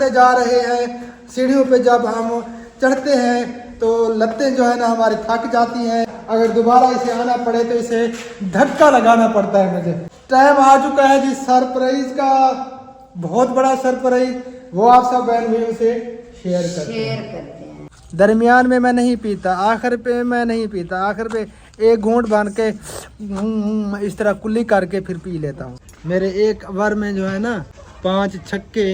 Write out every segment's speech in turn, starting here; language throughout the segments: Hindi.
चढ़ने जा रहे हैं। सीढ़ियों पे जब हम चढ़ते हैं तो लत्तें जो है ना हमारी थक जाती हैं। अगर दोबारा इसे आना पड़े तो इसे धक्का लगाना पड़ता है मुझे। टाइम आ चुका है जी सरप्राइज का, बहुत बड़ा सरप्राइज, वो आप सब बहन भाइयों से शेयर करते हैं। दरमियान में मैं नहीं पीता, आखिर पे मैं नहीं पीता, आखिर पे एक घूंट बांध के इस तरह कुल्ली करके फिर पी लेता हूँ। मेरे एक ओवर में जो है ना 5 छक्के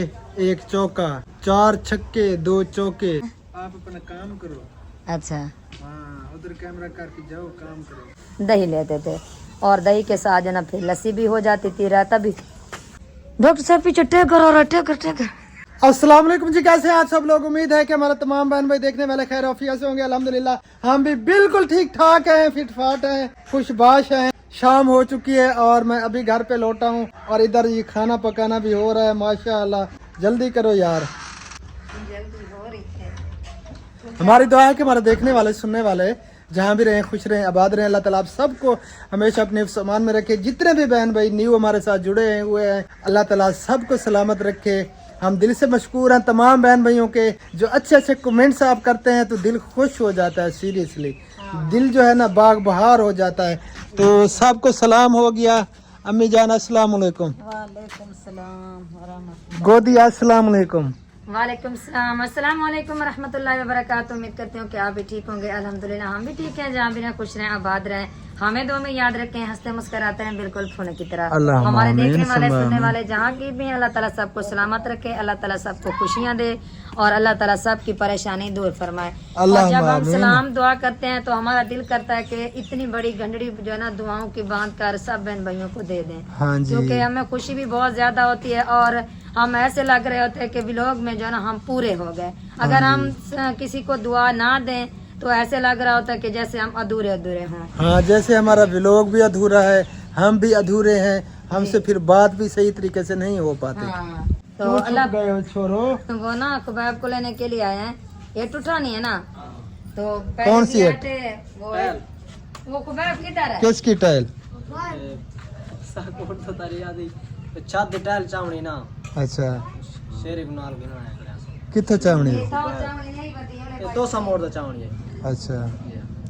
1 चौका, 4 छक्के 2 चौके। आप अपना काम करो। अच्छा हाँ, उधर कैमरा करके जाओ, काम करो। दही लेते थे और दही के साथ जो ना फिर लस्सी भी हो जाती थी, रहता भी। डॉक्टर साहब पीछे टेकर और टेकर। अस्सलाम वालेकुम जी, कैसे हैं आप सब लोग। उम्मीद है कि हमारा तमाम बहन भाई देखने वाले खैर आफियत से होंगे। अल्हम्दुलिल्लाह हम भी बिल्कुल ठीक ठाक हैं, फिट फाट हैं, खुशबाश हैं। शाम हो चुकी है और मैं अभी घर पे लौटा हूँ और इधर ये खाना पकाना भी हो रहा है। माशाअल्लाह जल्दी करो यार। हमारी दुआ है कि हमारे देखने वाले सुनने वाले जहाँ भी रहे खुश रहें, आबाद रहें। अल्लाह ताला आप सबको हमेशा अपने सामान में रखे। जितने भी बहन भाई न्यू हमारे साथ जुड़े हुए हैं, अल्लाह ताला सबको सलामत रखे। हम दिल से मशकूर हैं तमाम बहन भाइयों के, जो अच्छे अच्छे कमेंट्स आप करते हैं तो दिल खुश हो जाता है। सीरियसली दिल जो है ना बाग बहार हो जाता है। तो सबको सलाम हो गया। अम्मी जान अस्सलाम वालेकुम। वालेकुम सलाम। गोदी अस्सलाम वालेकुम। वालेकुम सलाम। अस्सलाम वालेकुम रहमतुल्लाहि व बरकातुहू। उम्मीद करती हूँ कि आप भी ठीक होंगे। अल्हम्दुलिल्लाह हम भी ठीक हैं। जहाँ भी रहें खुश रहें, आबाद रहें, हमें दो में याद रखें, हंसते मुस्कुराते हैं बिल्कुल फोन की तरह। हमारे देखने वाले सुनने वाले जहाँ की भी हैं, अल्लाह ताला सबको सलामत रखे, अल्लाह ताला सबको खुशियाँ दे और अल्लाह ताला सबकी परेशानी दूर फरमाए। और जब हम सलाम दुआ करते हैं तो हमारा दिल करता है कि इतनी बड़ी गंडड़ी जो है ना दुआओं की बांध कर सब बहन भाइयों को दे दें, क्योंकि हमें खुशी भी बहुत ज्यादा होती है और हम ऐसे लग रहे होते हैं कि व्लॉग में जो है ना हम पूरे हो गए। अगर हम किसी को दुआ ना दें तो ऐसे लग रहा होता है कि जैसे हम अधूरे अधूरे हों। हाँ, जैसे हमारा व्लॉग भी अधूरा है, हम भी अधूरे हैं, हमसे फिर बात भी सही तरीके से नहीं हो पाती। हाँ, तो अल्लाह गए हो छोरो, वो ना खुबैब को लेने के लिए आए हैं। ये टूटा नहीं है ना, तो कौन सी है? वो खुबैब किधर है? किसकी टाइल? अच्छा, कितों चावनी? अच्छा,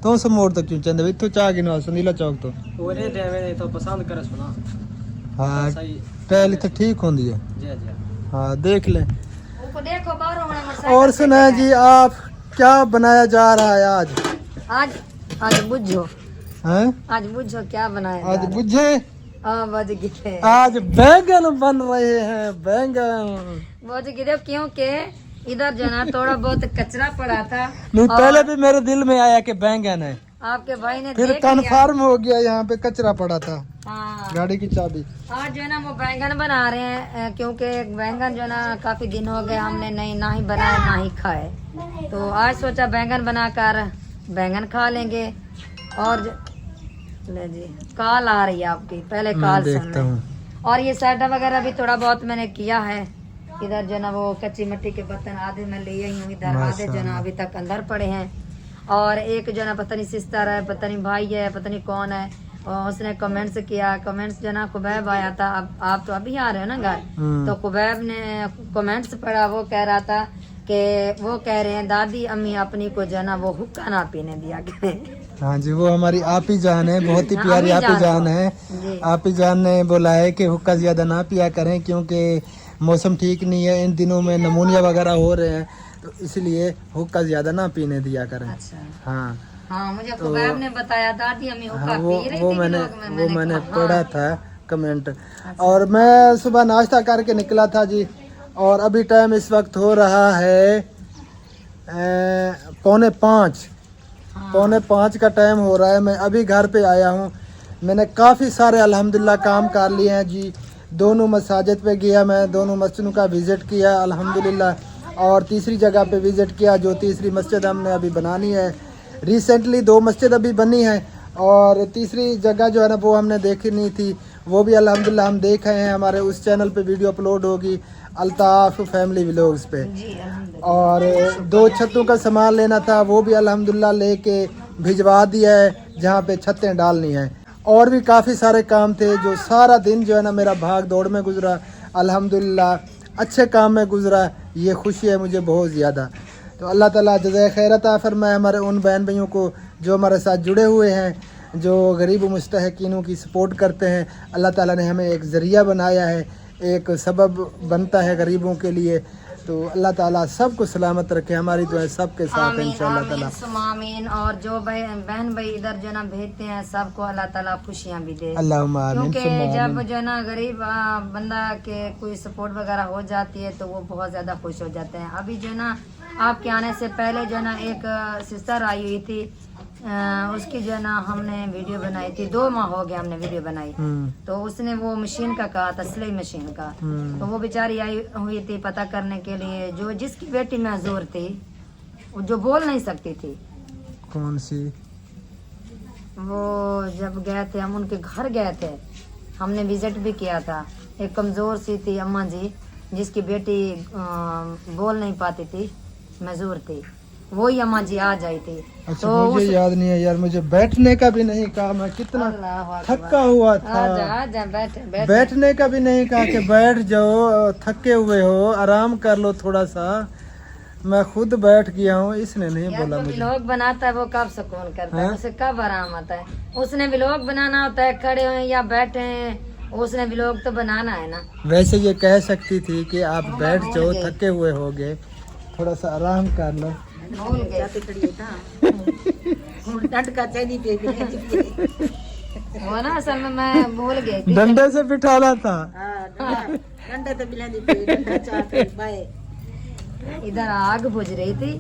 तो समोर तो क्यों चंदे इतो चाह गिनवा सुनीला चौक तो ओरे देवे तो पसंद करे सुना। हाँ, टाइल इतो ठीक होंदी है। जी जी हाँ, देख ले। वो देखो बाहर होना मसाला। और सुना जी, आप क्या बनाया जा रहा है आज? आज बुझो हैं? आज बुझो क्या बनाया? आज बुझे? बज गए। आज बैंगन बन रहे हैं, बैंगन। बज गए क्योंकि इधर जो ना थोड़ा बहुत कचरा पड़ा था। नहीं, पहले भी मेरे दिल में आया कि बैंगन है, आपके भाई ने फिर देख लिया। कन्फर्म हो गया यहाँ पे कचरा पड़ा था। हाँ, गाड़ी की चाबी। आज जो है ना वो बैंगन बना रहे हैं, क्योंकि बैंगन जो है ना काफी दिन हो गए हमने नहीं ना ही बनाए ना ही खाए, तो आज सोचा बैंगन बनाकर बैंगन खा लेंगे। और ले जी कॉल आ रही है आपकी, पहले कॉल सुन लें। और ये साइडा वगैरह भी थोड़ा बहुत मैंने किया है। इधर जो ना वो कच्ची मिट्टी के बर्तन आधे मैं ले आई हूँ, इधर आधे जो ना अभी तक अंदर पड़े हैं। और एक जो ना पता नहीं सिस्टर है, पता नहीं भाई है, पता नहीं कौन है, और उसने कमेंट्स किया। कमेंट्स जो ना कुबैब आया था, अब आप तो अभी आ रहे हो ना घर, तो कुबैब ने कमेंट्स पढ़ा। वो कह रहा था कि वो कह रहे हैं दादी अम्मी अपनी को जो ना वो हुक्का ना पीने दिया करें। हाँ जी, वो हमारी आपी जान है, बहुत ही प्यारी आपी जान है। आपी जान ने बोला है कि हुक्का ज्यादा ना पिया करें, क्योंकि मौसम ठीक नहीं है, इन दिनों में नमूनिया वगैरह हो रहे हैं, तो इसलिए हुक्का ज्यादा ना पीने दिया करें। अच्छा। हाँ हाँ, मुझे खुबैब ने बताया दादी अम्मी हुक्का पी रही थी। वो मैंने पढ़ा था कमेंट। और मैं सुबह नाश्ता करके निकला था जी, और अभी टाइम इस वक्त हो रहा है 4:45। 4:45 का टाइम हो रहा है। मैं अभी घर पे आया हूँ। मैंने काफ़ी सारे अल्हम्दुलिल्लाह काम कर लिए हैं जी। दोनों मसाजिद पे गया मैं, दोनों मस्जिदों का विज़िट किया अल्हम्दुलिल्लाह, और तीसरी जगह पे विज़िट किया, जो तीसरी मस्जिद हमने अभी बनानी है। रिसेंटली 2 मस्जिद अभी बनी है और तीसरी जगह जो है ना वो हमने देखी नहीं थी, वो भी अल्हम्दुलिल्लाह हम देख रहे हैं। हमारे उस चैनल पे वीडियो अपलोड होगी, अल्ताफ फैमिली व्लॉग्स पे। और 2 छतों का सामान लेना था, वो भी अल्हम्दुलिल्लाह लेके भिजवा दिया है, जहाँ पे छतें डालनी है। और भी काफ़ी सारे काम थे, जो सारा दिन जो है ना मेरा भाग दौड़ में गुजरा। अल्हम्दुलिल्लाह अच्छे काम में गुजरा, ये खुशी है मुझे बहुत ज़्यादा। तो अल्लाह ताला जज़ाए खैर अता फरमाए हमारे उन बहन भाइयों को जो हमारे साथ जुड़े हुए हैं, जो गरीब मुस्तहकीनों की सपोर्ट करते हैं। अल्लाह ताला ने हमें एक ज़रिया बनाया है, एक सबब बनता है गरीबों के लिए। तो अल्लाह ताला सबको सलामत रखे, हमारी दुआएं सबके साथ है आमीन इंशाअल्लाह ताला। आमीन सुम्मा आमीन। और जो बहन भाई इधर जो ना भेजते हैं सबको अल्लाह ताला खुशियाँ भी दे, अल्लाहुम्मा आमीन क्योंकि सुम्मा जब आमीन। जो ना गरीब बंदा के कोई सपोर्ट वगैरह हो जाती है तो वो बहुत ज़्यादा खुश हो जाते हैं। अभी जो ना आपके आने से पहले जो ना एक सिस्टर आई हुई थी, उसकी जो ना हमने वीडियो बनाई थी, 2 माह हो गए हमने वीडियो बनाई। तो उसने वो मशीन का कहा था, सिलाई मशीन का। तो वो बेचारी आई हुई थी पता करने के लिए, जो जिसकी बेटी मजदूर थी, वो जो बोल नहीं सकती थी। कौन सी? वो जब गए थे हम उनके घर गए थे, हमने विजिट भी किया था। एक कमज़ोर सी थी अम्मा जी, जिसकी बेटी बोल नहीं पाती थी, मजदूर थी, वही अम्मा जी आ जाई थी। अच्छा तो मुझे याद नहीं है यार, मुझे बैठने का भी नहीं कहा, मैं कितना थका हुआ था। आजा बैठ बैठने का भी नहीं कहा कि बैठ जाओ, थके हुए हो, आराम कर लो थोड़ा सा। मैं खुद बैठ गया हूँ, इसने नहीं बोला मुझे। व्लॉग बनाता है वो कब सुकून करता है, उसे कब आराम आता है। उसने व्लॉग बनाना होता है, खड़े हैं या बैठे हैं, उसने व्लॉग तो बनाना है ना। वैसे ये कह सकती थी कि आप बैठ जाओ, थके हुए हो गए, थोड़ा सा आराम कर लो। भूल गए वो ना, असल में मैं भूल गई थी। डंडे से बिठाना था। इधर आग बुझ रही थी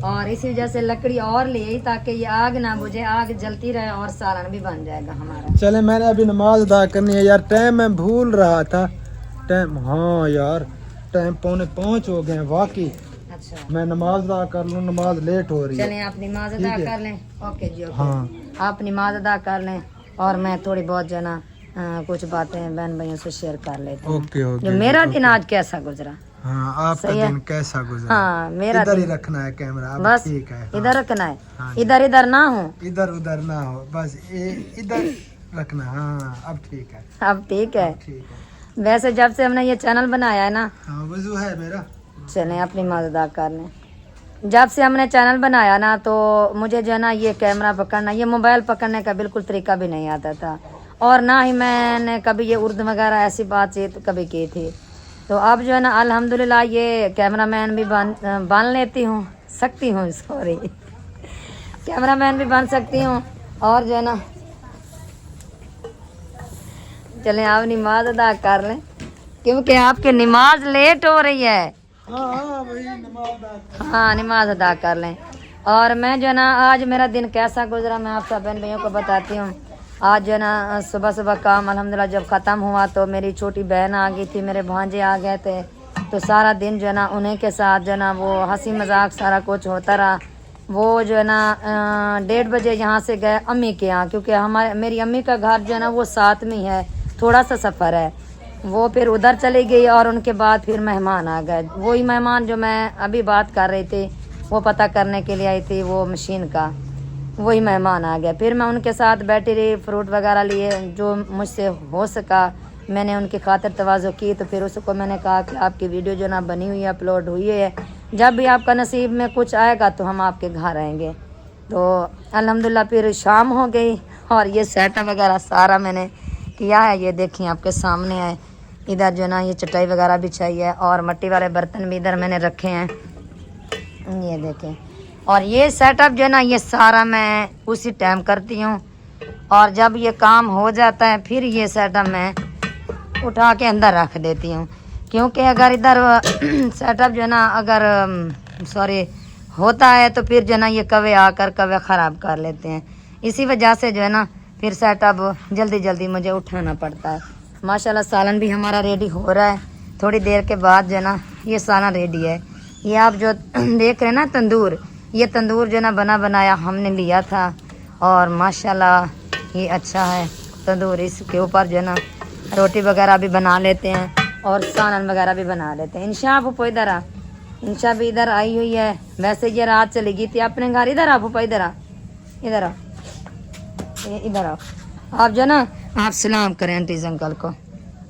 और इसी वजह से लकड़ी और ले आई ताकि ये आग ना बुझे, आग जलती रहे और सालन भी बन जाएगा हमारा। चले मैंने अभी नमाज अदा करनी है यार, टाइम मैं भूल रहा था। टाइम, हाँ यार टाइम 4:45 हो गए वाकई। अच्छा मैं नमाज अदा कर लूँ, नमाज लेट हो रही है। चलें आप नमाज अदा ठीक है। कर लें। ओके जी ओके। हाँ आप नमाज अदा कर लें और मैं थोड़ी बहुत जो ना कुछ बातें बहन भाइयों से शेयर कर लेती हूँ। Okay okay. जो मेरा दिन आज कैसा गुजरा। हाँ आपका सही है। दिन कैसा गुजरा? हाँ मेरा इधर ही दिन रखना है कैमरा, अब बस ठीक है। हाँ। इधर रखना है, हाँ। इधर इधर ना हो, इधर उधर ना हो, बस इधर रखना। हाँ अब ठीक है, अब ठीक है। ठीक है। वैसे जब से हमने ये चैनल बनाया है ना, हाँ वजू है मेरा। चलें अपनी नमाज अदा कर लें। जब से हमने चैनल बनाया ना तो मुझे जो है ना ये कैमरा पकड़ना, ये मोबाइल पकड़ने का बिल्कुल तरीका भी नहीं आता था, और ना ही मैंने कभी ये उर्दू वगैरह ऐसी बातचीत कभी की थी। तो अब जो है ना अल्हम्दुलिल्लाह ये कैमरामैन भी बन लेती हूँ, सकती हूँ, सॉरी कैमरामैन भी बन सकती हूँ। और जो है ना चलें आप नमाज अदा कर लें, क्योंकि आपकी नमाज लेट हो रही है। हाँ वही नमाज अदा। हाँ नमाज अदा कर लें। और मैं जो है ना आज मेरा दिन कैसा गुजरा मैं आप सब बहन भाइयों को बताती हूँ। आज जो है ना सुबह सुबह काम अल्हम्दुलिल्लाह जब ख़त्म हुआ तो मेरी छोटी बहन आ गई थी, मेरे भांजे आ गए थे। तो सारा दिन जो है ना उन्हीं के साथ जो है ना वो हंसी मजाक सारा कुछ होता रहा। वो जो है ना 1:30 बजे यहाँ से गए अम्मी के यहाँ, क्योंकि मेरी अम्मी का घर जो है ना वो साथ में ही है, थोड़ा सा सफ़र है। वो फिर उधर चली गई और उनके बाद फिर मेहमान आ गए। वही मेहमान जो मैं अभी बात कर रही थी वो पता करने के लिए आई थी, वो मशीन का वही मेहमान आ गए। फिर मैं उनके साथ बैठी रही, फ्रूट वगैरह लिए, जो मुझसे हो सका मैंने उनकी खातिर तवाज़ो की। तो फिर उसको मैंने कहा कि आपकी वीडियो जो ना बनी हुई है, अपलोड हुई है, जब भी आपका नसीब में कुछ आएगा तो हम आपके घर आएंगे। तो अल्हम्दुलिल्लाह फिर शाम हो गई और ये सेटअप वगैरह सारा मैंने किया है, ये देखिए आपके सामने है। इधर जो ना ये चटाई वगैरह बिछाई है और मिट्टी वाले बर्तन भी इधर मैंने रखे हैं, ये देखें। और ये सेटअप जो है ना ये सारा मैं उसी टाइम करती हूँ, और जब ये काम हो जाता है फिर ये सेटअप मैं उठा के अंदर रख देती हूँ। क्योंकि अगर इधर सेटअप जो है ना अगर सॉरी होता है तो फिर जो है ना ये कवे आकर कवे ख़राब कर लेते हैं। इसी वजह से जो है ना फिर सेटअप जल्दी जल्दी मुझे उठाना पड़ता है। माशाल्लाह सालन भी हमारा रेडी हो रहा है, थोड़ी देर के बाद जो है ना ये सालन रेडी है। ये आप जो देख रहे हैं ना तंदूर, ये तंदूर जो ना बना बनाया हमने लिया था, और माशाल्लाह ये अच्छा है तंदूर। इसके ऊपर जो है ना रोटी वगैरह भी बना लेते हैं और सालन वगैरह भी बना लेते हैं। इंशा फूफो इधर आ, इंशा भी इधर आई हुई है। वैसे ये रात चली गई थी अपने घर। इधर आ फूफा, इधर आ, इधर आ, इधर आओ। आप जो ना आप सलाम करें आंटीज अंकल को।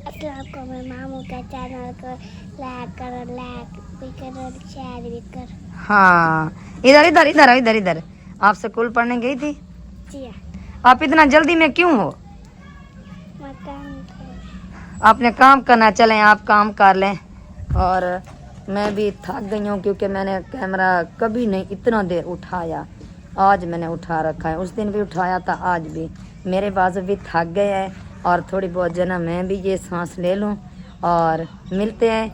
आपको मैं मामू का चैनल को लाइक भी करो शेयर भी करो। हाँ, इधर इधर इधर इधर इधर। आप स्कूल पढ़ने गई थी? जी हाँ, आप इतना जल्दी में क्यों हो? मैं काम करूँ। आपने काम करना, चलें आप काम कर लें। और मैं भी थक गई हूँ क्योंकि मैंने कैमरा कभी नहीं इतना देर उठाया। आज मैंने उठा रखा है, उस दिन भी उठाया था, आज भी। मेरे बाजू भी थक गए हैं और थोड़ी बहुत जो ना मैं भी ये सांस ले लूँ। और मिलते हैं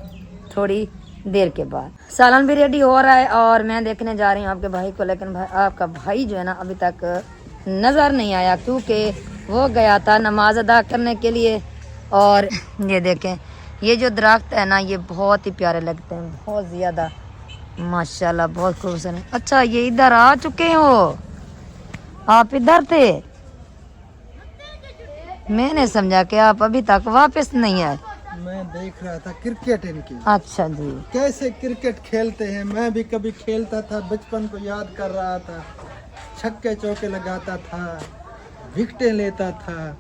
थोड़ी देर के बाद। सालन भी रेडी हो रहा है और मैं देखने जा रही हूँ आपके भाई को, लेकिन भाई आपका भाई जो है ना अभी तक नज़र नहीं आया क्योंकि वो गया था नमाज अदा करने के लिए। और ये देखें, ये जो दरख्त है ना ये बहुत ही प्यारे लगते हैं, बहुत ज़्यादा माशाल्लाह, बहुत खूबसूरत। अच्छा, ये इधर आ चुके हो? आप इधर थे? मैंने समझा कि आप अभी तक वापस नहीं आए। मैं देख रहा था क्रिकेट इनकी, अच्छा जी। कैसे क्रिकेट खेलते हैं। मैं भी कभी खेलता था, बचपन को याद कर रहा था। छक्के चौके लगाता था, विकेटें लेता था।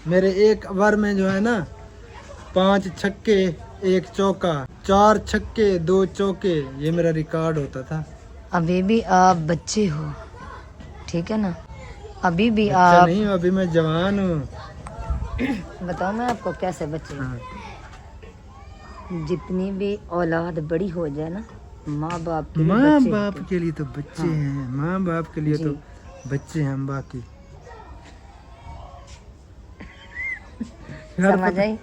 मेरे एक ओवर में जो है ना 5 छक्के 1 चौका, 4 छक्के 2 चौके, ये मेरा रिकॉर्ड होता था। अभी भी आप बच्चे हो, ठीक है ना? अभी भी बच्चा आप नहीं हूँ, अभी मैं जवान हूँ। बताओ मैं आपको कैसे बच्चे हैं। हाँ। जितनी भी औलाद बड़ी हो जाए ना, माँ बाप के लिए माँ बच्चे बाप होते के लिए तो बच्चे हाँ। हैं, माँ बाप के लिए जी। तो बच्चे हैं हम बाकी। हैं। समझ आई?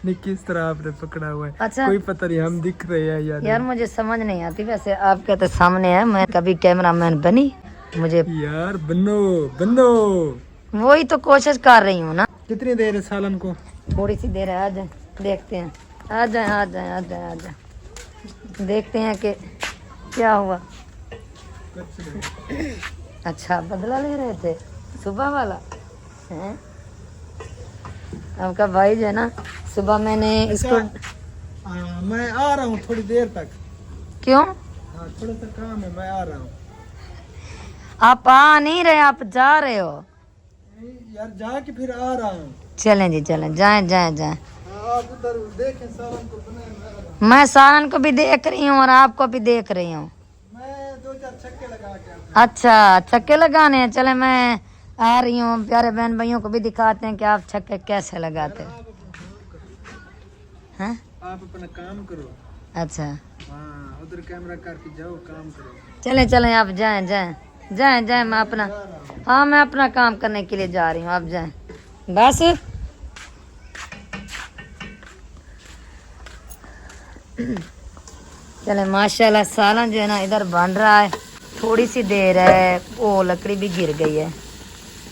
नहीं किस तरह आपने पकड़ा हुआ है, अच्छा। कोई पता नहीं हम दिख रहे हैं या यार मुझे समझ नहीं आती, वैसे आपके तो सामने है, मैं कभी कैमरामैन बनी, मुझे नहीं। यार बनो बनो। वही तो कोशिश कर रही हूँ ना। कितनी देर है सालन को? थोड़ी सी देर है, आ जाए देखते हैं। आ जाए आ जाए आ जाए आ जाए, देखते हैं कि क्या हुआ। अच्छा, बदला ले रहे थे सुबह वाला हैं? आपका भाई जो है ना, सुबह मैंने इसको मैं आ रहा हूँ थोड़ी देर तक। क्यों? हाँ थोड़ा सा काम है, मैं आ रहा हूँ। आप आ नहीं रहे, आप जा रहे हो। यार जाके फिर आ रहा हूँ। चलें जी चलें, जाएं जाएं जाएं। आप उधर देखें सालन को, मैं आ रहा हूँ। मैं सालन को भी देख रही हूँ और आपको भी देख रही हूँ। मैं 2-4 छक्के लगा के आता अच्छा, छक्के लगाने हैं। चले मैं आ रही हूँ, प्यारे बहन भाइयों को भी दिखाते हैं कि आप छक्के कैसे लगाते हैं। हैं? आप अपना काम करो। अच्छा, हाँ उधर कैमरा करके जाओ, काम करो। चलें चलें, आप जाएं जाएं जाएं जाएं। मैं अपना, हाँ मैं अपना काम करने के लिए जा रही हूँ, आप जाएं बस। चले, माशाल्लाह सालन जो है ना इधर बन रहा है। थोड़ी सी देर है, वो लकड़ी भी गिर गई है।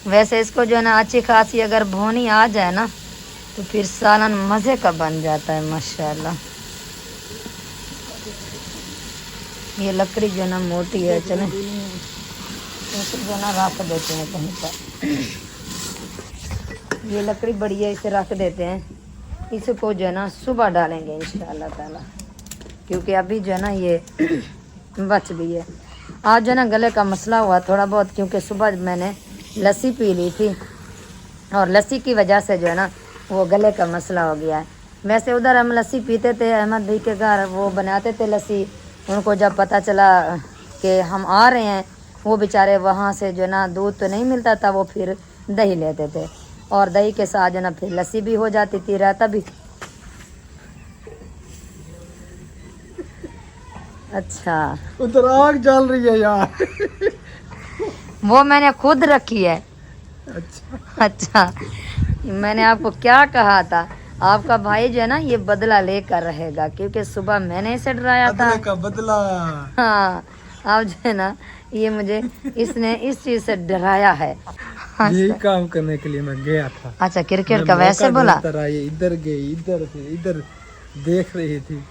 वैसे इसको जो है ना अच्छी खासी अगर भुनी आ जाए ना तो फिर सालन मज़े का बन जाता है माशाल्लाह। ये लकड़ी जो है ना मोटी है, चलें इसको जो है ना रख देते हैं कहीं पर। ये लकड़ी बड़ी है, इसे रख देते हैं। इसको जो है ना सुबह डालेंगे इंशाअल्लाह ताला, क्योंकि अभी जो है ना ये बच गई है। आज जो है ना गले का मसला हुआ थोड़ा बहुत, क्योंकि सुबह मैंने लस्सी पी ली थी और लस्सी की वजह से जो है ना वो गले का मसला हो गया है। वैसे उधर हम लस्सी पीते थे, अहमद भाई के घर वो बनाते थे लस्सी। उनको जब पता चला कि हम आ रहे हैं, वो बेचारे वहाँ से जो है ना दूध तो नहीं मिलता था, वो फिर दही लेते थे और दही के साथ जो है ना फिर लस्सी भी हो जाती थी, रायता भी। अच्छा, उधर आग जल रही है यार। वो मैंने खुद रखी है। अच्छा अच्छा, मैंने आपको क्या कहा था, आपका भाई जो है ना ये बदला लेकर रहेगा, क्योंकि सुबह मैंने इसे डराया था। बदले का बदला। हाँ, अब जो है ना ये मुझे इसने इस चीज से डराया है। यही काम करने के लिए मैं गया था। अच्छा, क्रिकेट मैं का वैसे मौका बोला, ढूंढता रहा, ये इधर गई, इधर से इधर देख रही थी।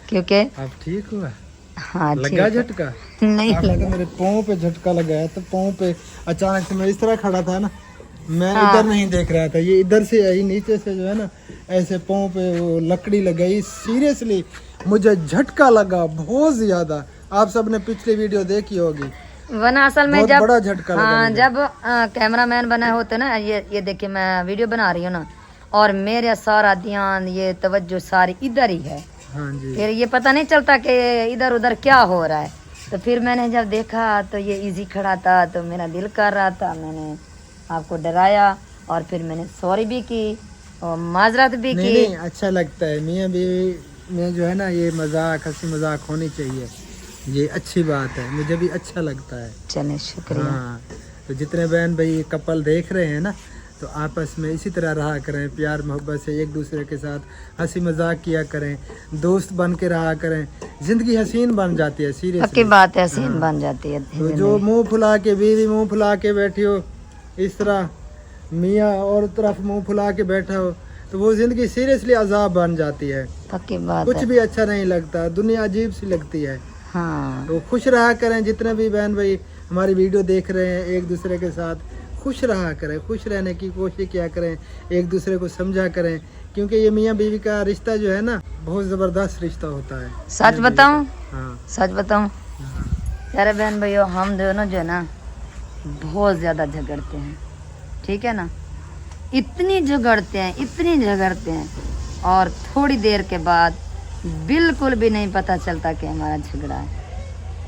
क्योंकि अब ठीक हुआ? हाँ लगा ठीक है। झटका? नहीं आपने लगा। तो मेरे पाँव पे झटका लगाया, तो पाँव पे अचानक से मैं इस तरह खड़ा था ना, मैं हाँ। इधर नहीं देख रहा था, ये इधर से आई, नीचे से जो है ना ऐसे पाँव पे वो लकड़ी लगाई। सीरियसली मुझे झटका लगा बहुत ज्यादा। आप सबने पिछली वीडियो देखी होगी, वरना असल में बहुत जब बड़ा झटका लगा हाँ मुझे। जब कैमरामैन बना होते ना, ये देखिए मैं वीडियो बना रही हूँ ना, और मेरा सारा ध्यान ये तवज्जो सारी इधर ही है। हाँ जी। फिर ये पता नहीं चलता कि इधर उधर क्या हो रहा है। तो फिर मैंने जब देखा तो ये इजी खड़ा था, तो मेरा दिल कर रहा था, मैंने आपको डराया और फिर मैंने सॉरी भी की और माजरत भी नहीं की। नहीं, अच्छा लगता है मियाँ बीवी में जो है ना ये मजाक, हंसी मजाक होनी चाहिए, ये अच्छी बात है, मुझे भी अच्छा लगता है। चले शुक्रिया। हाँ, तो जितने बहन भाई कपल देख रहे हैं ना, तो आपस में इसी तरह रहा करें, प्यार मोहब्बत से एक दूसरे के साथ हंसी मजाक किया करें, दोस्त बन के रहा करें, जिंदगी हसीन बन जाती है। पक्की सीरियसली बात है, हसीन बन जाती है। तो जो मुंह फुला के बीवी मुंह फुला के बैठी हो, इस तरह मियाँ और तरफ मुंह फुला के बैठा हो, तो वो जिंदगी सीरियसली अजाब बन जाती है। पक्की बात कुछ है। भी अच्छा नहीं लगता, दुनिया अजीब सी लगती है। हाँ तो खुश रहा करें, जितने भी बहन भाई हमारी वीडियो देख रहे हैं, एक दूसरे के साथ खुश रहा करें, खुश रहने की कोशिश किया करें, एक दूसरे को समझा करें, क्योंकि ये मियाँ बीवी का रिश्ता जो है ना बहुत ज़बरदस्त रिश्ता होता है। सच बताऊं, हाँ सच बताऊं यार बहन भाइयों, हम दोनों जो है ना बहुत ज़्यादा झगड़ते हैं, ठीक है ना, इतनी झगड़ते हैं और थोड़ी देर के बाद बिल्कुल भी नहीं पता चलता कि हमारा झगड़ा है।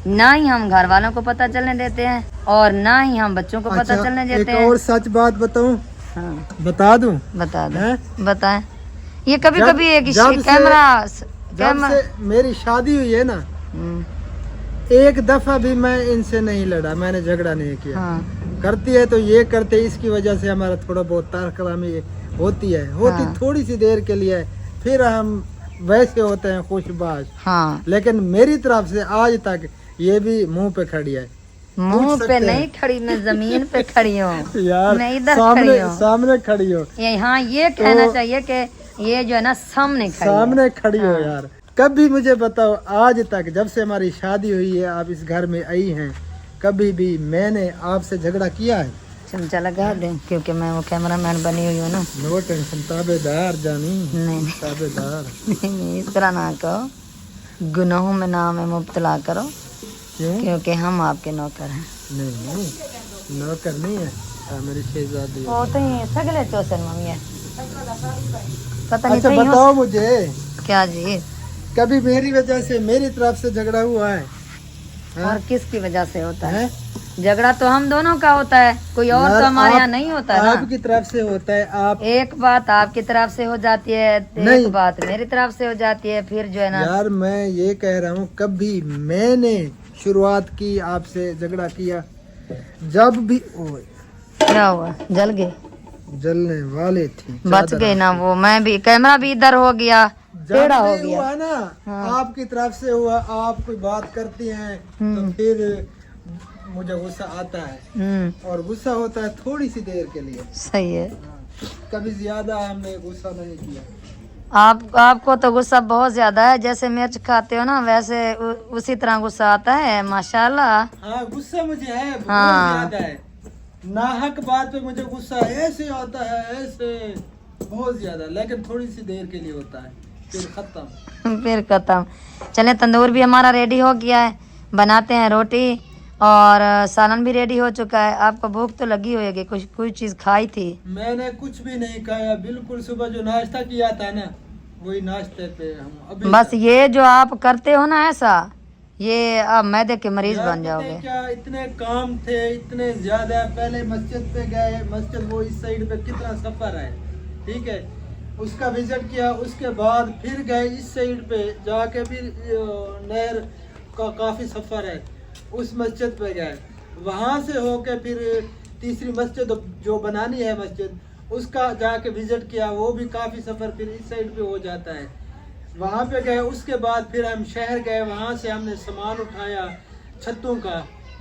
ना ही हम घर वालों को पता चलने देते हैं और ना ही हम बच्चों को पता चलने देते एक हैं। और सच बात बताऊं, हाँ बता दूं, बता दो, हैं? बताएं। ये कभी जब- कभी एक जब से- कैमरा जब से मेरी शादी हुई है ना, हम्म, एक दफा भी मैं इनसे नहीं लड़ा, मैंने झगड़ा नहीं किया। हाँ करती है तो ये करते, इसकी वजह से हमारा थोड़ा बहुत तारकलामी होती है, हाँ। थोड़ी सी देर के लिए, फिर हम वैसे होते हैं खुशबाश। हाँ, लेकिन मेरी तरफ से आज तक ये भी मुंह पे खड़ी है। मुंह पूछ पे सकते नहीं हैं। खड़ी, मैं जमीन पे खड़ी हूँ यार मैं इधर खड़ी हूँ। सामने खड़ी हो, हाँ ये कहना चाहिए कि ये जो है ना सामने खड़ी है। सामने खड़ी हो हाँ। यार। कभी मुझे बताओ, आज तक जब से हमारी शादी हुई है, आप इस घर में आई हैं, कभी भी मैंने आपसे झगड़ा किया है? चमचा लगा दे, क्योंकि मैं वो कैमरामैन बनी हुई हूँ ना। नो टेंशन, ताबेदार जानी, नहीं ताबेदार। नहीं, इस तरह ना कहो, गुनाहों में ना हमें मुब्तला करो, क्यों? क्योंकि हम आपके नौकर हैं। नहीं, नौकर नहीं है, मेरी शहजादी है। वो तो ही सगले चोसन मम्मी है, पता नहीं अच्छा तो बताओ मुझे, क्या जी, कभी मेरी वजह से, मेरी तरफ से झगड़ा हुआ है? और किसकी वजह से होता है? हैं? झगड़ा तो हम दोनों का होता है, कोई और यार, तो हमारे आप- यहाँ नहीं होता ना। आपकी तरफ से होता है। आप एक बात आपकी तरफ से हो जाती है, नहीं। एक बात मेरी तरफ से हो जाती है, फिर जो है ना। यार मैं ये कह रहा हूँ, कभी मैंने शुरुआत की आपसे झगड़ा किया? जब भी ओए, क्या हुआ, जल गए, जलने वाले थी, बच चादर गई ना वो। मैं भी, कैमरा भी इधर हो गया, जब टेढ़ा हो भी गया। हुआ ना, हाँ। आपकी तरफ से हुआ, आप कोई बात करती हैं तो फिर मुझे गुस्सा आता है, और गुस्सा होता है थोड़ी सी देर के लिए। सही है। कभी ज्यादा हमने गुस्सा नहीं किया। आपको तो गुस्सा बहुत ज्यादा है, जैसे मिर्च खाते हो ना वैसे उसी तरह गुस्सा आता है, माशाल्लाह। हाँ, गुस्सा मुझे है, बहुत हाँ। ज्यादा है। नाहक बात पे मुझे गुस्सा ऐसे आता है, ऐसे बहुत ज्यादा, लेकिन थोड़ी सी देर के लिए होता है, फिर खत्म। फिर खत्म। चले, तंदूर भी हमारा रेडी हो गया है, बनाते हैं रोटी और सालन भी रेडी हो चुका है। आपको भूख तो लगी होगी, कुछ चीज खाई थी? मैंने कुछ भी नहीं खाया, बिल्कुल सुबह जो नाश्ता किया था ना, वही नाश्ते पे हम अभी। बस ये जो आप करते हो ना ऐसा, ये आप मैदे के मरीज यार बन पता है जाओगे। क्या, इतने काम थे, इतने ज्यादा। पहले मस्जिद पे गए, मस्जिद वो इस साइड पे कितना सफर है, ठीक है, उसका विजिट किया। उसके बाद फिर गए इस साइड पे, जाके फिर नहर का काफी सफर है, उस मस्जिद पे गए। वहां से होके फिर तीसरी मस्जिद जो बनानी है मस्जिद, उसका जाके विजिट किया, वो भी काफी सफर फिर इस साइड पे हो जाता है, वहाँ पे गए। उसके बाद फिर हम शहर गए, वहाँ से हमने सामान उठाया, छतों का,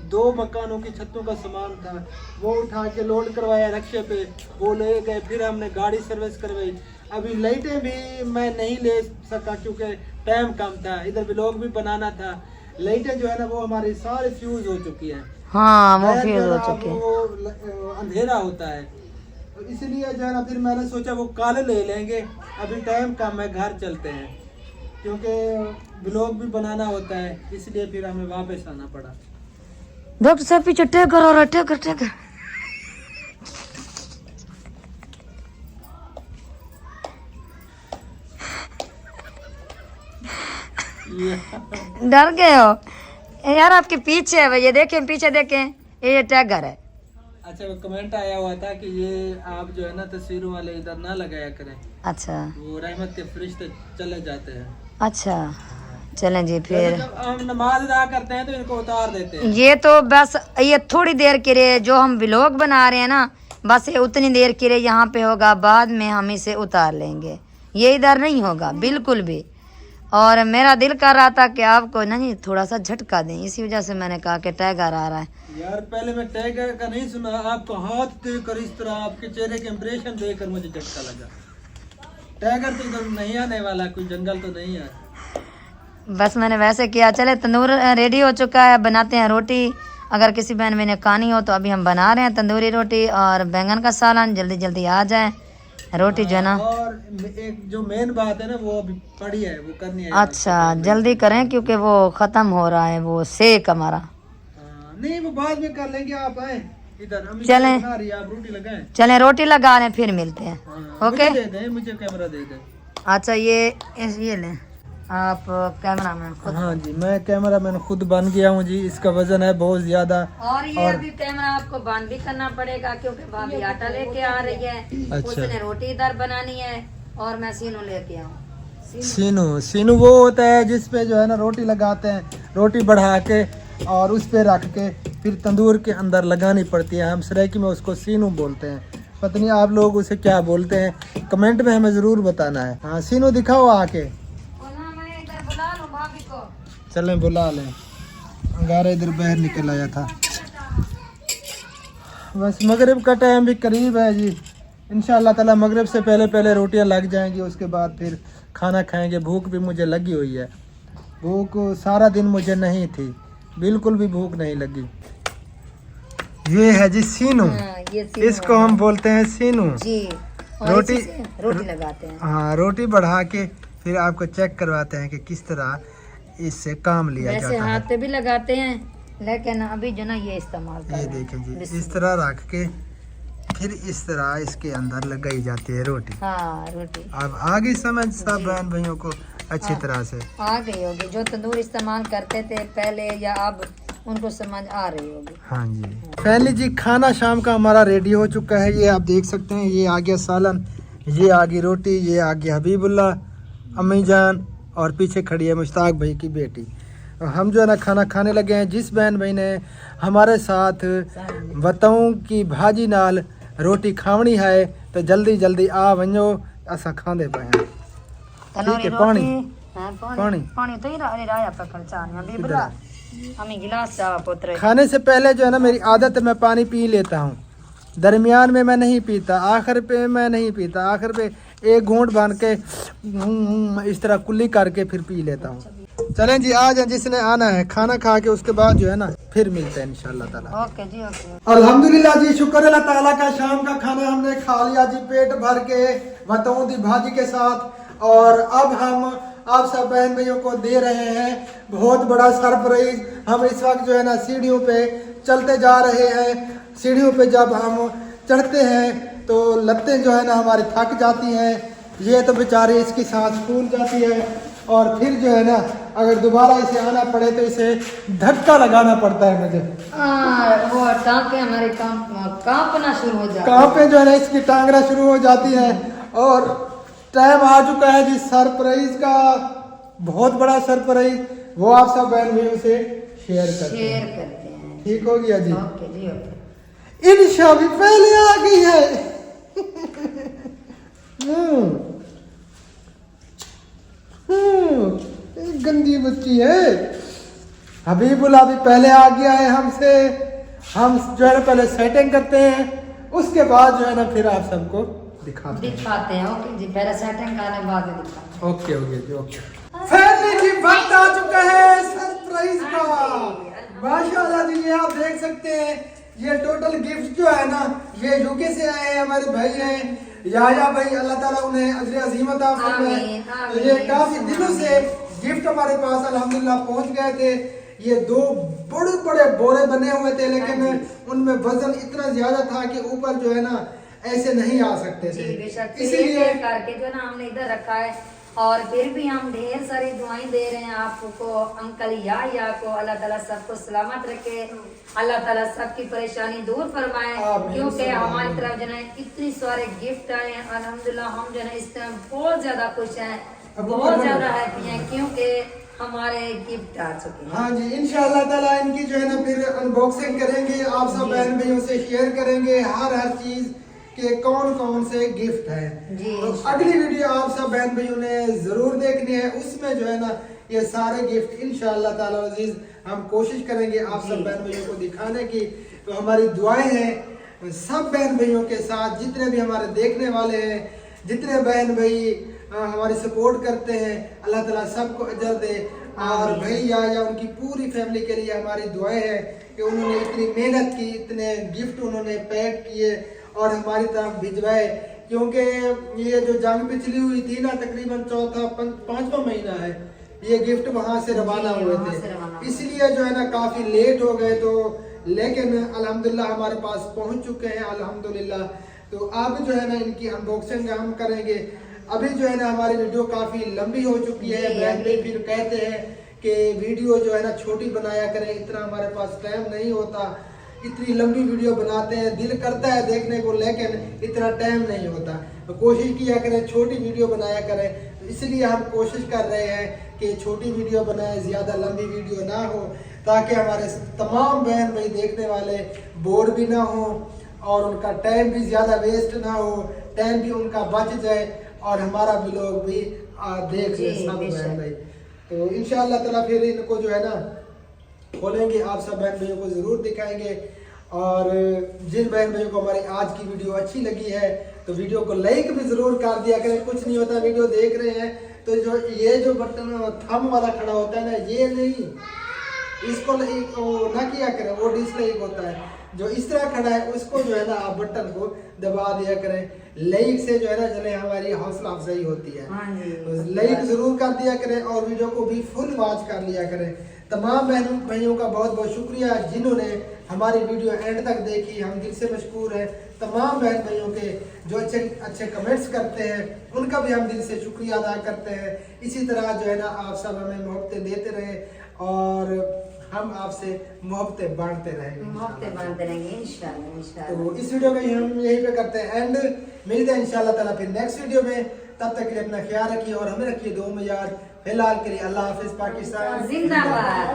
2 मकानों की छतों का सामान था, वो उठा के लोड करवाया रिक्शे पे, वो ले गए। फिर हमने गाड़ी सर्विस करवाई। अभी लाइटें भी मैं नहीं ले सका क्योंकि टाइम कम था, इधर व्लॉग भी बनाना था। लाइटें जो है ना वो हमारी सारी फ्यूज हो चुकी है। हाँ, वो नया फ्यूज जो हो है ना, चुके हैं। वो अंधेरा होता है, तो इसलिए जो है ना फिर मैंने सोचा वो कल ले लेंगे, अभी टाइम कम है, घर चलते हैं, क्योंकि ब्लॉग भी बनाना होता है, इसलिए फिर हमें वापस आना पड़ा। डॉक्टर साहब पीछे टेकर और टेकर। डर गए हो यार, आपके पीछे है ये देखें, पीछे देखें, ये टैगर है। अच्छा, वो कमेंट आया हुआ था कि ये आप जो है ना तस्वीरों वाले इधर ना लगाया करें, अच्छा वो रहमत के फरिश्ते चले जाते हैं। अच्छा, चलें जी फिर। जब हम नमाज अदा करते हैं तो इनको उतार देते हैं। ये तो बस ये थोड़ी देर के लिए जो हम व्लॉग बना रहे हैं ना, बस ये उतनी देर के लिए यहाँ पे होगा, बाद में हम इसे उतार लेंगे। ये इधर नहीं होगा बिल्कुल भी। और मेरा दिल कर रहा था कि आपको नहीं थोड़ा सा झटका दें, इसी वजह से मैंने कहा कि टैगर आ रहा है। यार पहले मैं टैगर का नहीं सुना, आपको हाथ देकर इस तरह आपके चेहरे के इंप्रेशन देकर मुझे झटका लगा। टैगर तो इधर नहीं आने वाला, कोई जंगल तो नहीं है। बस मैंने वैसे किया। चले, तंदूर रेडी हो चुका है, बनाते हैं रोटी। अगर किसी बहन में ने खानी हो तो अभी हम बना रहे हैं तंदूरी रोटी और बैंगन का सालन। जल्दी जल्दी आ जाए, रोटी जो है ना। और एक जो मेन बात है ना वो अभी पड़ी है, वो करनी है। अच्छा, जल्दी करें क्योंकि वो ख़त्म हो रहा है वो सेक हमारा। नहीं, वो बाद में कर लेंगे, आप आए इधर। हम चलें। बना रही है, आप रोटी लगाएं। चलें रोटी लगा लें, फिर मिलते हैं। ओके, मुझे दे दें, मुझे कैमरा दे दें। अच्छा ये लें आप कैमरा मैन खुद। हाँ जी, मैं कैमरा मैन खुद बन गया हूँ जी। इसका वजन है बहुत ज्यादा। और ये अभी कैमरा आपको बंद भी करना पड़ेगा क्योंकि भाभी आटा लेके आ रही है। अच्छा। उसने रोटी इधर बनानी है और मैं सीनू लेके आऊँ। सीनू वो होता है जिसपे जो है ना रोटी लगाते हैं, रोटी बढ़ा के और उस पे रख के फिर तंदूर के अंदर लगानी पड़ती है। हम सराइकी में उसको सीनू बोलते हैं। पता नहीं आप लोग उसे क्या बोलते हैं, कमेंट में हमें जरूर बताना है। हाँ, सीनू दिखाओ आके। चलें बुला लें, अंगारा इधर बाहर निकल आया था। बस मगरिब का टाइम भी करीब है जी। इंशाअल्लाह ताला मगरिब से पहले पहले रोटियां लग जाएंगी, उसके बाद फिर खाना खाएंगे। भूख भी मुझे लगी हुई है, भूख सारा दिन मुझे नहीं थी, बिल्कुल भी भूख नहीं लगी। ये है जी सीनू, इसको हम बोलते हैं सीनू जी। रोटी लगाते हैं। हाँ, रोटी बढ़ा के फिर आपको चेक करवाते हैं कि किस तरह इससे काम लिया वैसे जाता है। हाथ पे भी लगाते हैं लेकिन अभी जो ना ये इस्तेमाल कर ये रहे हैं। देखें जी, इस तरह रख के फिर इस तरह इसके अंदर लगाई जाती है रोटी। हाँ, रोटी अब आगे समझ सब बहन भाइयों को अच्छी तरह से आ गई होगी। जो तंदूर इस्तेमाल करते थे पहले या अब, उनको समझ आ रही होगी। हाँ जी। फैमिली जी, खाना शाम का हमारा रेडी हो चुका है। ये आप देख सकते हैं, ये आ गया सालन, ये आ गई रोटी, ये आ गया हबीबुल्ला अम्मी जान और पीछे खड़ी है मुश्ताक भाई की बेटी। और हम जो है ना खाना खाने लगे हैं। जिस बहन भाई ने हमारे साथ बताऊं कि भाजी नाल रोटी खावनी है तो जल्दी जल्दी आ वञो, असा खांदे पे हैं। ठीक है, पानी पानी पानी तो ही राया पकड़ चानिया बीबला हमें गिलास चावा पुत्र। खाने से पहले जो है ना मेरी आदत है, मैं पानी पी लेता हूँ। दरमियान में मैं नहीं पीता, आखिर पे मैं नहीं पीता। आखिर पे एक घूंट बांध के इस तरह कुल्ली करके फिर पी लेता हूँ। चलें जी, आ जाए जिसने आना है। खाना खा के उसके बाद जो है ना फिर मिलते हैं इंशाल्लाह ताला। ओके जी, ओके। अल्हम्दुलिल्लाह जी, शुक्र अल्लाह ताला का, शाम का खाना हमने खा लिया जी पेट भर के वतों दी भाजी के साथ। और अब हम आप सब बहन भाइयों को दे रहे हैं बहुत बड़ा सरप्राइज। हम इस वक्त जो है ना सीढ़ियों पे चलते जा रहे हैं। सीढ़ियों पे जब हम चढ़ते हैं तो लत्तें जो है ना हमारी थक जाती हैं। ये तो बेचारी इसकी सांस फूल जाती है और फिर जो है ना अगर दोबारा इसे आना पड़े तो इसे धक्का लगाना पड़ता है मुझे। वो टांके हमारे कांपना शुरू हो जाते। कांपे जो है ना इसकी टांगना शुरू हो जाती है। और टाइम आ चुका है जी सरप्राइज का, बहुत बड़ा सरप्राइज। वो आप सब बहन भाइयों से शेयर करते हैं। ठीक हो गया जी, ओके जी, ओके। इंशा भी पहले आ गई है। गंदी बच्ची है। हबीबुल्ला भी पहले आ गया है हमसे। हम जो है ना पहले सेटिंग करते हैं, उसके बाद जो है ना फिर आप सबको दिखाते हैं। ओके जी, पहले सेटिंग करने के बाद दिखाते हैं। ओके जी, ओके। फैमिली जी, वक्त आ चुका है सरप्राइज का। माशाल्लाह जी, ये आप देख सकते हैं, ये टोटल गिफ्ट जो है ना ये यूके से आए हैं। हमारे भाई हैं याया भाई, अल्लाह ताला उन्हें अजर अजीमत अता फरमाए। तो ये काफी दिनों से गिफ्ट हमारे पास अल्हम्दुलिल्लाह पहुंच गए थे। ये 2 बड़े बड़े बोरे बने हुए थे, लेकिन उनमें वजन इतना ज्यादा था कि ऊपर जो है ना ऐसे नहीं आ सकते थे, इसीलिए करके जो है ना हमने इधर रखा है। और फिर भी हम ढेर सारी दुआएं दे रहे हैं आपको, अंकल या को अल्लाह ताला सबको सलामत रखे, अल्लाह ताला सबकी परेशानी दूर फरमाए। आमीन, क्योंकि सुभान हमारी अल्लाह। तरफ जो है इतनी सारे गिफ्ट आए हैं, अल्हम्दुलिल्लाह हम जो है इस टाइम बहुत ज्यादा खुश हैं, बहुत ज्यादा हैप्पी हैं, क्योंकि हमारे गिफ्ट आ चुके हैं। हाँ जी, इंशाअल्लाह ताला इनकी जो है ना फिर अनबॉक्सिंग करेंगे, आप सब बहन भाइयों से शेयर करेंगे हर चीज के कौन कौन से गिफ्ट हैं। जी, तो अगली वीडियो आप सब बहन भाइयों ने जरूर देखनी है, उसमें जो है ना ये सारे गिफ्ट इंशाअल्लाह ताला अजीज हम कोशिश करेंगे आप सब बहन भाइयों को दिखाने की। तो हमारी दुआएं हैं सब बहन भाइयों के साथ, जितने भी हमारे देखने वाले हैं, जितने बहन भाई हमारी सपोर्ट करते हैं, अल्लाह ताला सबको अजर दे। और भैया या उनकी पूरी फैमिली के लिए हमारी दुआएं हैं कि उन्होंने इतनी मेहनत की, इतने गिफ्ट उन्होंने पैक किए और हमारी तरफ भिजवाए। क्योंकि ये जो जंग पिछली हुई थी ना, तकरीबन चौथा पांचवा महीना है, ये गिफ्ट वहां से रवाना हुए थे, इसलिए जो है ना काफी लेट हो गए। तो लेकिन अल्हम्दुलिल्लाह हमारे पास पहुंच चुके हैं अल्हम्दुलिल्लाह। तो अब जो है ना इनकी अनबॉक्सिंग हम करेंगे। अभी जो है ना हमारी वीडियो काफी लंबी हो चुकी है, बहन भाई फिर कहते हैं कि वीडियो जो है ना छोटी बनाया करें, इतना हमारे पास टाइम नहीं होता, इतनी लंबी वीडियो बनाते हैं, दिल करता है देखने को लेकिन इतना टाइम नहीं होता। तो कोशिश किया करें छोटी वीडियो बनाया करें, तो इसलिए हम कोशिश कर रहे हैं कि छोटी वीडियो बनाए, ज़्यादा लंबी वीडियो ना हो, ताकि हमारे तमाम बहन भाई देखने वाले बोर भी ना हो और उनका टाइम भी ज़्यादा वेस्ट ना हो, टाइम भी उनका बच जाए और हमारा भी लोग भी देख ले सब बहन भाई। तो इंशाअल्लाह ताला फिर इनको जो है ना खोलेंगे, आप सब बहन भाइयों को ज़रूर दिखाएंगे। और जिन बहन भाइयों को हमारी आज की वीडियो अच्छी लगी है तो वीडियो को लाइक भी ज़रूर कर दिया करें। कुछ नहीं होता, वीडियो देख रहे हैं तो जो बटन थंब वाला खड़ा होता है ना, ये नहीं, इसको ना किया करें, वो डिसलाइक होता है। जो इस तरह खड़ा है उसको जो है ना आप बटन को दबा दिया करें। लाइक से जो है ना चले हमारी हौसला अफजाई होती है, तो लाइक जरूर कर दिया करें और वीडियो को भी फुल वॉच कर लिया करें। तमाम बहनों भाइयों का बहुत बहुत शुक्रिया जिन्होंने हमारी वीडियो एंड तक देखी, हम दिल से मशकूर हैं। तमाम बहन भाइयों के जो अच्छे अच्छे कमेंट्स करते हैं उनका भी हम दिल से शुक्रिया अदा करते हैं। इसी तरह जो है ना आप सब हमें मोहब्बतें देते रहें और हम आपसे मोहब्बतें बांटते रहेंगे इंशाअल्लाह। तो इस वीडियो में हम यहीं पे करते हैं एंड, मिलते हैं इंशाअल्लाह ताला फिर नेक्स्ट वीडियो में। तब तक के लिए अपना ख्याल रखिए और हमें रखिए दुआ में याद। फिलहाल के लिए अल्लाह हाफिज, पाकिस्तान जिंदाबाद।